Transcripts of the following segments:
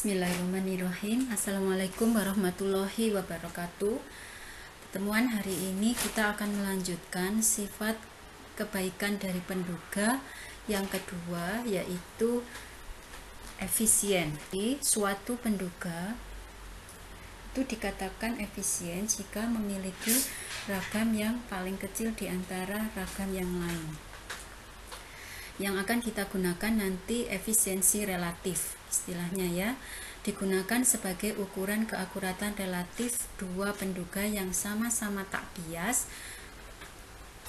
Bismillahirrahmanirrahim. Assalamualaikum warahmatullahi wabarakatuh. Pertemuan hari ini kita akan melanjutkan sifat kebaikan dari penduga yang kedua, yaitu efisien. Suatu penduga itu dikatakan efisien jika memiliki ragam yang paling kecil di antara ragam yang lain. Yang akan kita gunakan nanti efisiensi relatif, istilahnya ya, digunakan sebagai ukuran keakuratan relatif dua penduga yang sama-sama tak bias.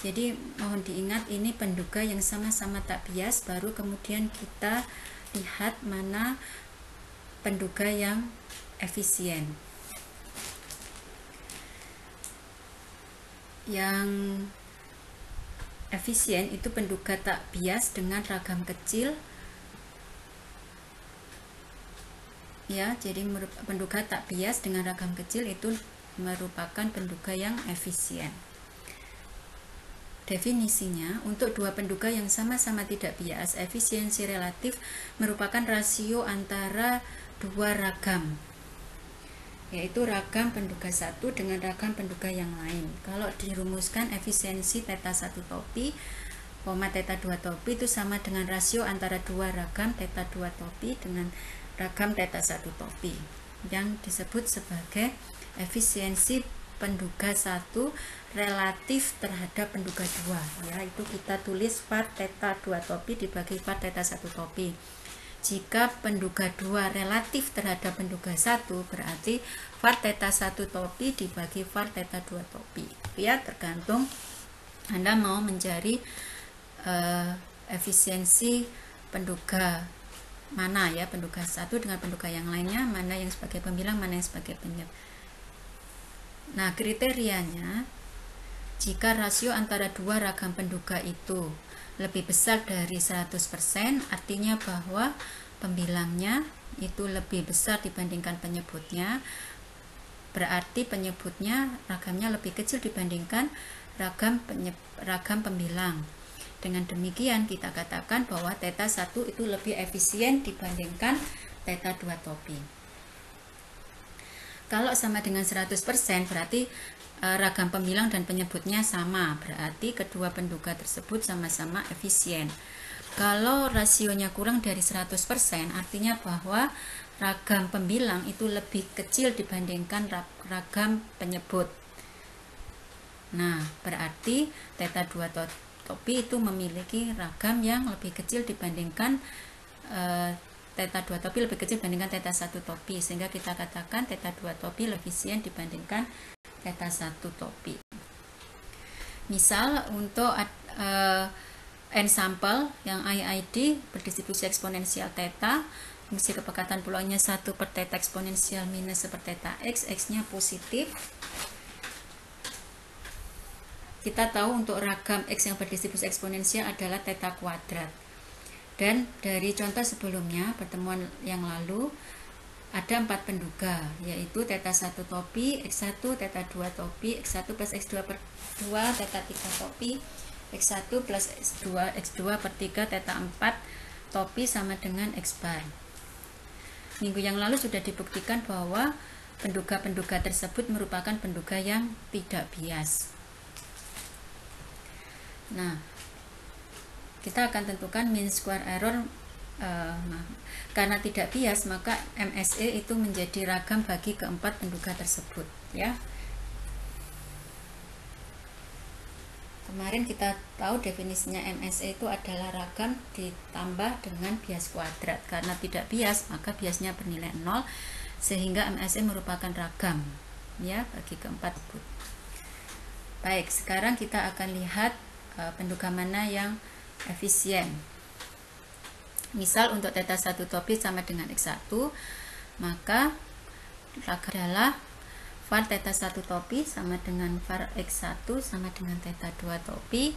Jadi mohon diingat, ini penduga yang sama-sama tak bias, baru kemudian kita lihat mana penduga yang efisien. Yang efisien itu penduga tak bias dengan ragam kecil, ya. Jadi penduga tak bias dengan ragam kecil itu merupakan penduga yang efisien. Definisinya, untuk dua penduga yang sama-sama tidak bias, efisiensi relatif merupakan rasio antara dua ragam, yaitu ragam penduga satu dengan ragam penduga yang lain. Kalau dirumuskan, efisiensi θ1 topi, θ2 topi itu sama dengan rasio antara dua ragam θ2 topi dengan ragam θ1 topi, yang disebut sebagai efisiensi penduga satu relatif terhadap penduga dua, ya. Itu kita tulis var θ2 topi dibagi var θ1 topi. Jika penduga 2 relatif terhadap penduga 1, berarti var θ1 topi dibagi var θ2 topi. Ya, tergantung Anda mau mencari efisiensi penduga mana, ya, penduga 1 dengan penduga yang lainnya, mana yang sebagai pembilang, mana yang sebagai penyebab. Nah, kriterianya, jika rasio antara dua ragam penduga itu lebih besar dari 100%, artinya bahwa pembilangnya itu lebih besar dibandingkan penyebutnya, berarti penyebutnya ragamnya lebih kecil dibandingkan ragam pembilang. Dengan demikian kita katakan bahwa θ1 itu lebih efisien dibandingkan θ2 topi. Kalau sama dengan 100%, berarti ragam pembilang dan penyebutnya sama, berarti kedua penduga tersebut sama-sama efisien. Kalau rasionya kurang dari 100%, artinya bahwa ragam pembilang itu lebih kecil dibandingkan ragam penyebut. Nah, berarti θ2 topi itu memiliki ragam yang lebih kecil dibandingkan θ2 topi lebih kecil dibandingkan θ1 topi, sehingga kita katakan θ2 topi lebih efisien dibandingkan θ1 topi. Misal untuk n sampel yang IID berdistribusi eksponensial θ, fungsi kepekatan peluangnya 1 per θ eksponensial minus 1 per θ x, x-nya positif. Kita tahu untuk ragam x yang berdistribusi eksponensial adalah θ kuadrat. Dan dari contoh sebelumnya, pertemuan yang lalu, ada 4 penduga, yaitu θ1 topi, x1, θ2 topi, x1 plus x2 per 2, θ3 topi, x1 plus x2 per 3, θ4 topi sama dengan x bar. Minggu yang lalu sudah dibuktikan bahwa penduga-penduga tersebut merupakan penduga yang tidak bias. Nah, kita akan tentukan mean square error. Karena tidak bias, maka MSE itu menjadi ragam bagi keempat penduga tersebut, ya. Kemarin kita tahu definisinya MSE itu adalah ragam ditambah dengan bias kuadrat. Karena tidak bias, maka biasnya bernilai 0, sehingga MSE merupakan ragam, ya, bagi keempat. Baik, sekarang kita akan lihat penduga mana yang efisien. Misal untuk θ1 topi sama dengan x1, maka ragam adalah var θ1 topi sama dengan var x1 sama dengan θ2 topi,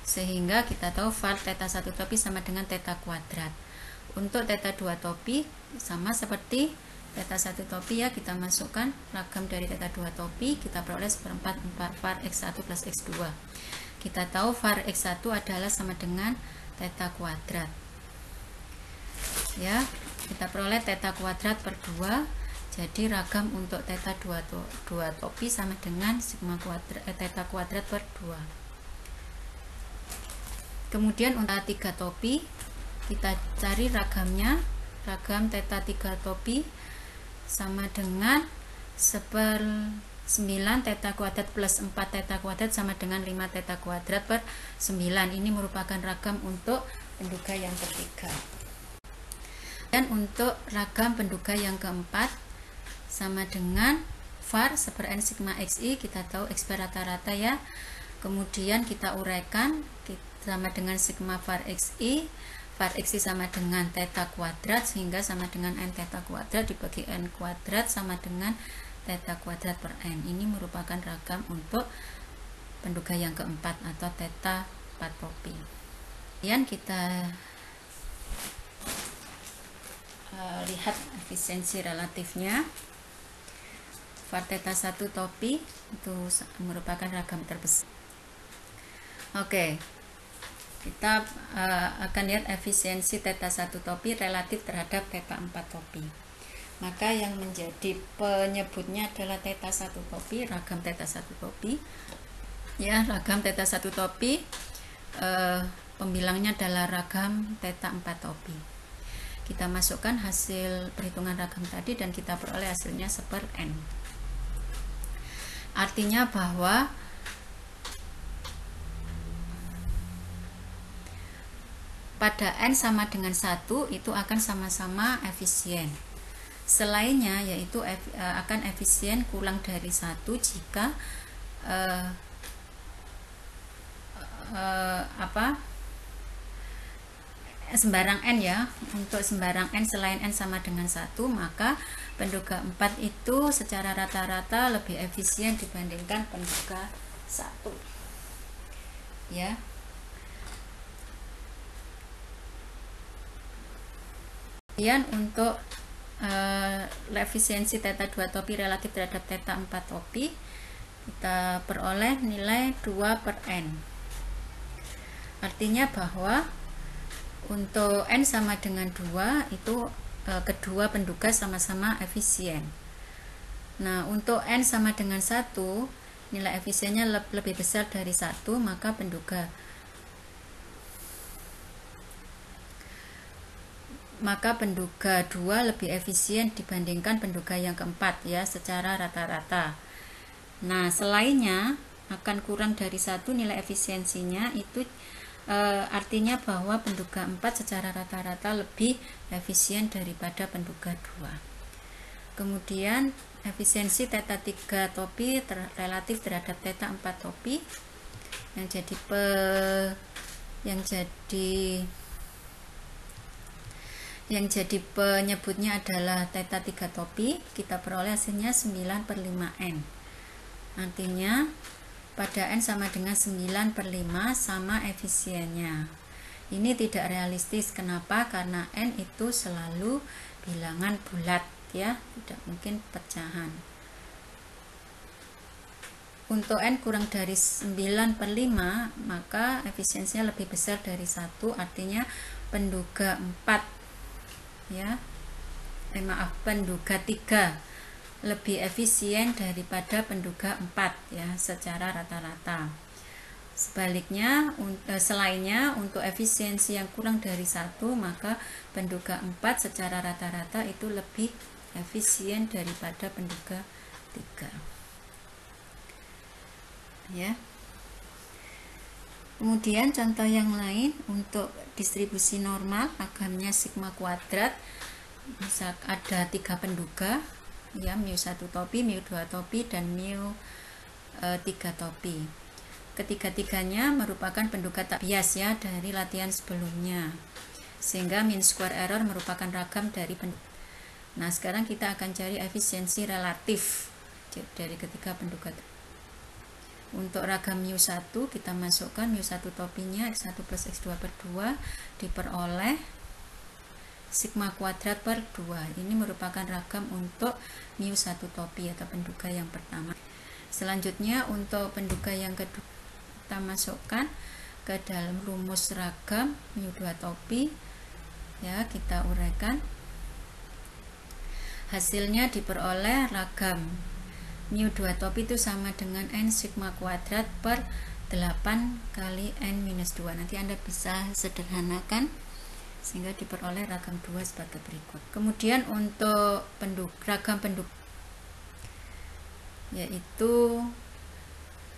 sehingga kita tahu var θ1 topi sama dengan θ kuadrat. Untuk θ2 topi sama seperti θ1 topi, ya, kita masukkan ragam dari θ2 topi, kita peroleh 1/4 var x1 plus x2. Kita tahu var x1 adalah sama dengan θ kuadrat. Ya, kita peroleh theta kuadrat per 2. Jadi ragam untuk theta 2 topi sama dengan sigma kuadrat theta kuadrat per 2. Kemudian untuk 3 topi kita cari ragamnya. Ragam theta 3 topi sama dengan 1/9 theta kuadrat plus 4 theta kuadrat sama dengan 5 theta kuadrat per 9. Ini merupakan ragam untuk penduga yang ketiga. Dan untuk ragam penduga yang keempat sama dengan var 1/n sigma xi, kita tahu x rata-rata ya. Kemudian kita uraikan sama dengan sigma var xi. Var xi sama dengan theta kuadrat sehingga sama dengan n theta kuadrat dibagi n kuadrat sama dengan theta kuadrat per n. Ini merupakan ragam untuk penduga yang keempat atau theta 4 topi. Kemudian kita lihat efisiensi relatifnya. Var theta 1 topi itu merupakan ragam terbesar. Oke. Kita akan lihat efisiensi theta 1 topi relatif terhadap theta 4 topi. Maka yang menjadi penyebutnya adalah theta 1 topi, ragam theta 1 topi. Ya, ragam theta 1 topi pembilangnya adalah ragam theta 4 topi. Kita masukkan hasil perhitungan ragam tadi dan kita peroleh hasilnya 1/n. Artinya bahwa pada n sama dengan 1 itu akan sama-sama efisien. Selainnya yaitu akan efisien kurang dari 1 jika sembarang n ya. Untuk sembarang n selain n sama dengan 1, maka penduga 4 itu secara rata-rata lebih efisien dibandingkan penduga 1. Ya. Kemudian untuk efisiensi theta 2 topi relatif terhadap theta 4 topi, kita peroleh nilai 2/n. Artinya bahwa untuk n sama dengan 2 itu kedua penduga sama-sama efisien. Nah, untuk n sama dengan 1, nilai efisiennya lebih besar dari 1, maka penduga 2 lebih efisien dibandingkan penduga yang keempat ya, secara rata-rata. Nah, selainnya akan kurang dari 1 nilai efisiensinya, itu artinya bahwa penduga 4 secara rata-rata lebih efisien daripada penduga 2. Kemudian efisiensi theta 3 topi relatif terhadap theta 4 topi yang jadi penyebutnya adalah theta 3 topi. Kita peroleh hasilnya 9/5n. Artinya pada n sama dengan 9/5 sama efisiennya. Ini tidak realistis. Kenapa? Karena n itu selalu bilangan bulat ya, tidak mungkin pecahan. Untuk n kurang dari 9/5, maka efisiensinya lebih besar dari 1, artinya penduga 4 ya, penduga 3 lebih efisien daripada penduga 4 ya, secara rata-rata. Sebaliknya, selainnya untuk efisiensi yang kurang dari 1, maka penduga 4 secara rata-rata itu lebih efisien daripada penduga 3 ya. Kemudian contoh yang lain untuk distribusi normal, ragamnya sigma kuadrat. Misal ada 3 penduga ya, mu1 topi, mu2 topi, dan mu3 topi. Ketiga-tiganya merupakan penduga tak bias ya dari latihan sebelumnya, sehingga mean square error merupakan ragam dari penduga. Nah, sekarang kita akan cari efisiensi relatif dari ketiga penduga. Untuk ragam mu1 kita masukkan mu1 topinya x1 plus x2 per 2 diperoleh sigma kuadrat per 2. Ini merupakan ragam untuk mu1 topi atau penduga yang pertama. Selanjutnya untuk penduga yang kedua kita masukkan ke dalam rumus ragam mu2 topi ya, kita uraikan Hasilnya diperoleh ragam mu 2 topi itu sama dengan n sigma kuadrat per 8 kali n minus 2. Nanti Anda bisa sederhanakan sehingga diperoleh ragam 2 sebagai berikut. Kemudian untuk ragam pendukung yaitu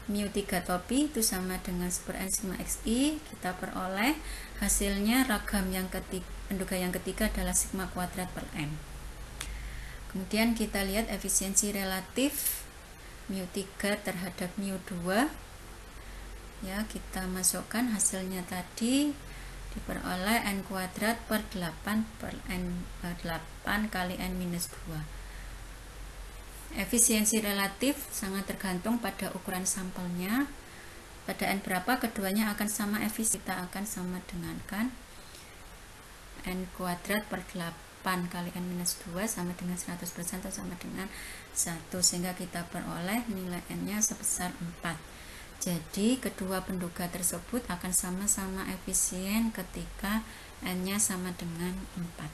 mu 3 topi itu sama dengan super n sigma xi, kita peroleh hasilnya ragam yang ketiga, penduga yang ketiga adalah sigma kuadrat per n. Kemudian kita lihat efisiensi relatif mu 3 terhadap mu 2. Ya, kita masukkan hasilnya tadi diperoleh n kuadrat per 8 kali n minus 2. Efisiensi relatif sangat tergantung pada ukuran sampelnya. Pada n berapa keduanya akan sama efisiensi, kita akan sama dengankan n kuadrat per 8 kali n minus 2 sama dengan 100% atau sama dengan 1, sehingga kita peroleh nilai n nya sebesar 4. Jadi kedua penduga tersebut akan sama-sama efisien ketika n nya sama dengan 4.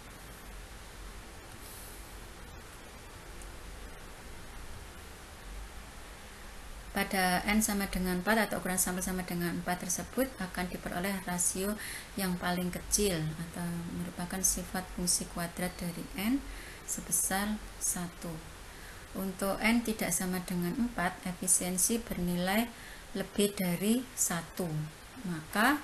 Pada n sama dengan 4 atau ukuran sampel sama dengan 4 tersebut akan diperoleh rasio yang paling kecil atau merupakan sifat fungsi kuadrat dari n sebesar 1. Untuk n tidak sama dengan 4, efisiensi bernilai lebih dari 1. Maka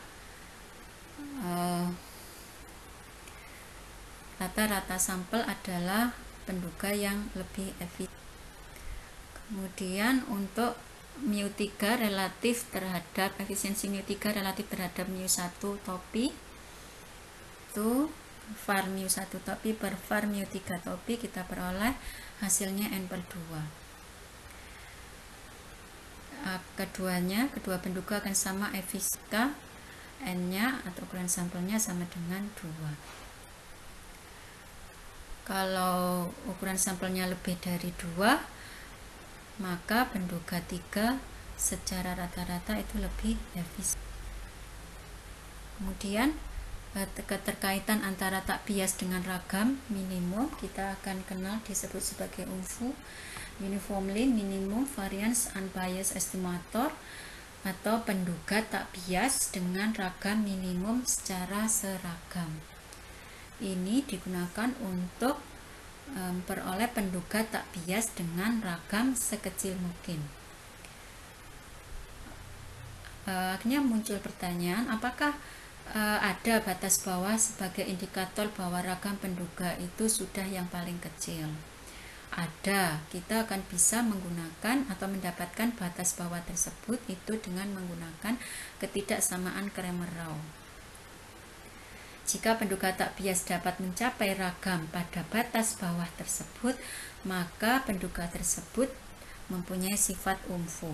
rata-rata sampel adalah penduga yang lebih efisien. Kemudian untuk mu 3 relatif terhadap efisiensi mu 3 relatif terhadap mu 1 topi itu var mu 1 topi per var mu 3 topi, kita peroleh hasilnya n per 2. Kedua penduga akan sama efisien, n nya atau ukuran sampelnya sama dengan 2. Kalau ukuran sampelnya lebih dari 2, maka penduga 3 secara rata-rata itu lebih efisien. Kemudian keterkaitan antara tak bias dengan ragam minimum kita akan kenal disebut sebagai UMFU, Uniformly Minimum Variance Unbiased Estimator, atau penduga tak bias dengan ragam minimum secara seragam. Ini digunakan untuk memperoleh penduga tak bias dengan ragam sekecil mungkin. Akhirnya muncul pertanyaan, apakah ada batas bawah sebagai indikator bahwa ragam penduga itu sudah yang paling kecil? Ada. Kita akan bisa menggunakan atau mendapatkan batas bawah tersebut itu dengan menggunakan ketidaksamaan Cramer-Rao. Jika penduga tak bias dapat mencapai ragam pada batas bawah tersebut, maka penduga tersebut mempunyai sifat UMFU,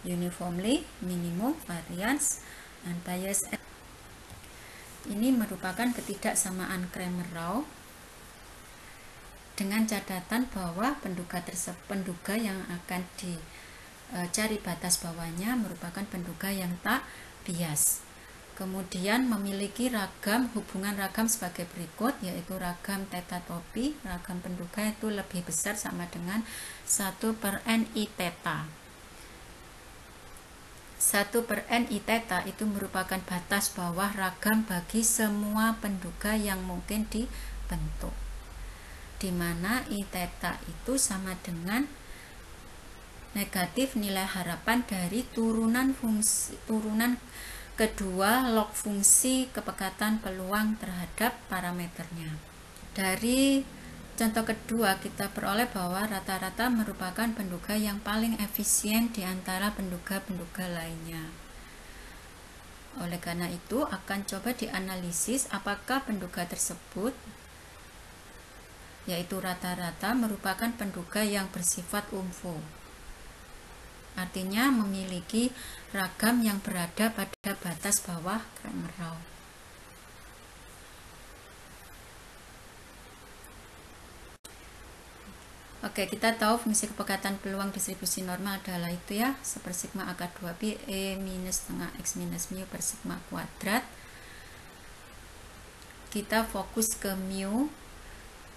Uniformly Minimum Variance Unbiased. Ini merupakan ketidaksamaan Cramer-Rao dengan catatan bahwa penduga yang akan dicari batas bawahnya merupakan penduga yang tak bias. Kemudian memiliki hubungan ragam sebagai berikut, yaitu ragam theta topi, ragam penduga itu lebih besar sama dengan 1 per n i theta. 1 per n i theta itu merupakan batas bawah ragam bagi semua penduga yang mungkin dibentuk, di mana i theta itu sama dengan negatif nilai harapan dari turunan kedua log fungsi kepekatan peluang terhadap parameternya. Dari contoh kedua kita peroleh bahwa rata-rata merupakan penduga yang paling efisien di antara penduga-penduga lainnya. Oleh karena itu akan coba dianalisis apakah penduga tersebut, yaitu rata-rata, merupakan penduga yang bersifat UMFU. Artinya memiliki ragam yang berada pada batas bawah Cramer-Rao. Oke, kita tahu fungsi kepekatan peluang distribusi normal adalah itu ya, 1 per sigma akar 2 E minus setengah X minus mu per sigma kuadrat. Kita fokus ke mu.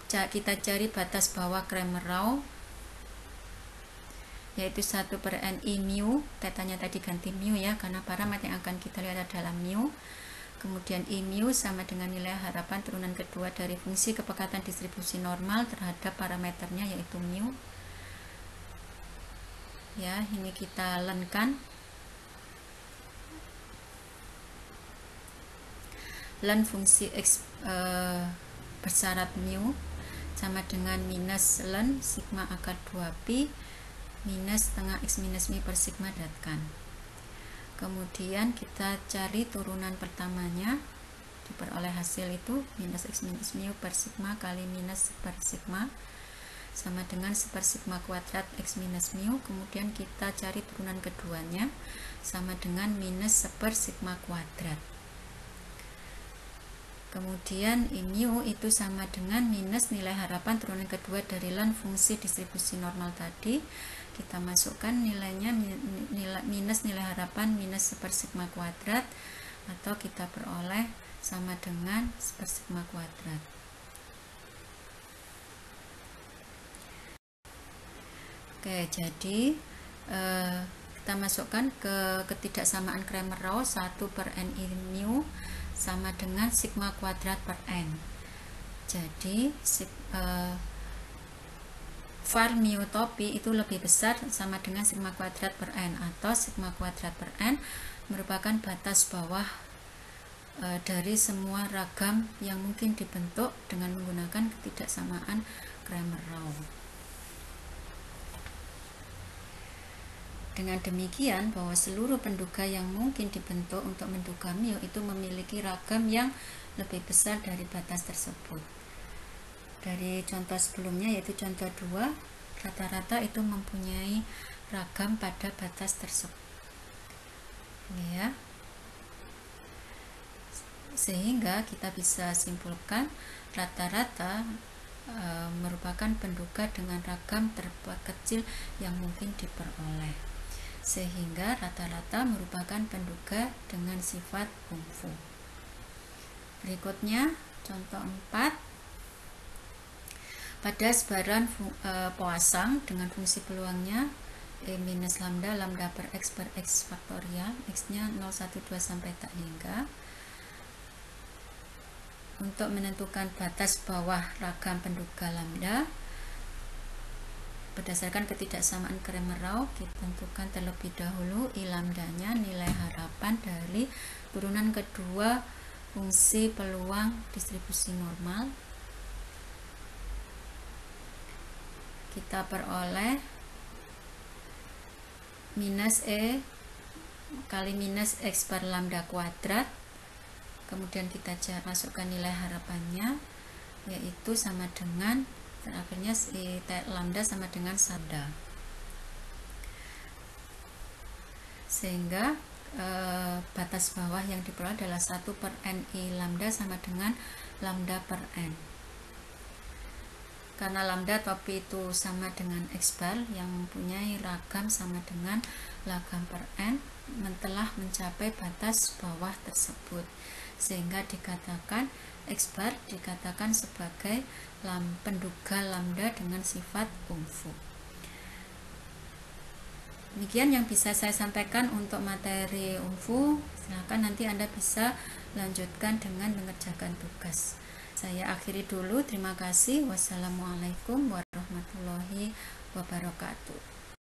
kita cari batas bawah Cramer-Rao, yaitu 1/NI mu. Tetanya tadi ganti mu ya, karena parameter yang akan kita lihat adalah mu. Kemudian I mu sama dengan nilai harapan turunan kedua dari fungsi kepekatan distribusi normal terhadap parameternya, yaitu mu. Ya, ini kita lenkan. Len fungsi x bersyarat mu sama dengan minus len sigma akar 2pi minus setengah x minus mi per sigma datkan. Kemudian kita cari turunan pertamanya, diperoleh hasil itu minus x minus mu per sigma kali minus per sigma sama dengan 1 per sigma kuadrat x minus mu. Kemudian kita cari turunan keduanya sama dengan minus 1 per sigma kuadrat. Kemudian I mu itu sama dengan minus nilai harapan turunan kedua dari len fungsi distribusi normal tadi. Kita masukkan nilainya minus nilai harapan minus 1 per sigma kuadrat, atau kita peroleh sama dengan 1 per sigma kuadrat. Oke, jadi kita masukkan ke ketidaksamaan Cramer-Rao 1/NI mu sama dengan sigma kuadrat per n. Jadi var mu topi itu lebih besar sama dengan sigma kuadrat per n, atau sigma kuadrat per n merupakan batas bawah dari semua ragam yang mungkin dibentuk dengan menggunakan ketidaksamaan Cramer-Rao. Dengan demikian, bahwa seluruh penduga yang mungkin dibentuk untuk menduga mu itu memiliki ragam yang lebih besar dari batas tersebut. Dari contoh sebelumnya, yaitu contoh 2, rata-rata itu mempunyai ragam pada batas tersebut. Ya. Sehingga kita bisa simpulkan rata-rata merupakan penduga dengan ragam terkecil yang mungkin diperoleh. Sehingga rata-rata merupakan penduga dengan sifat kungfu. Berikutnya contoh 4. Pada sebaran Poisson dengan fungsi peluangnya E minus lambda per x faktorial, x-nya 0, 1, 2 sampai tak hingga. Untuk menentukan batas bawah ragam penduga lambda berdasarkan ketidaksamaan Cramer-Rao, kita tentukan terlebih dahulu I lambdanya, nilai harapan dari turunan kedua fungsi peluang distribusi normal. Kita peroleh minus E kali minus x per lambda kuadrat. Kemudian kita masukkan nilai harapannya, yaitu sama dengan, terakhirnya lambda sama dengan 1. Sehingga batas bawah yang diperoleh adalah 1/NI lambda sama dengan lambda per n. Karena lambda topi itu sama dengan x bar yang mempunyai ragam sama dengan ragam per n, telah mencapai batas bawah tersebut, sehingga dikatakan x bar dikatakan sebagai penduga lambda dengan sifat kungfu. Demikian yang bisa saya sampaikan untuk materi kungfu. Silakan nanti Anda bisa lanjutkan dengan mengerjakan tugas. Saya akhiri dulu. Terima kasih. Wassalamualaikum warahmatullahi wabarakatuh.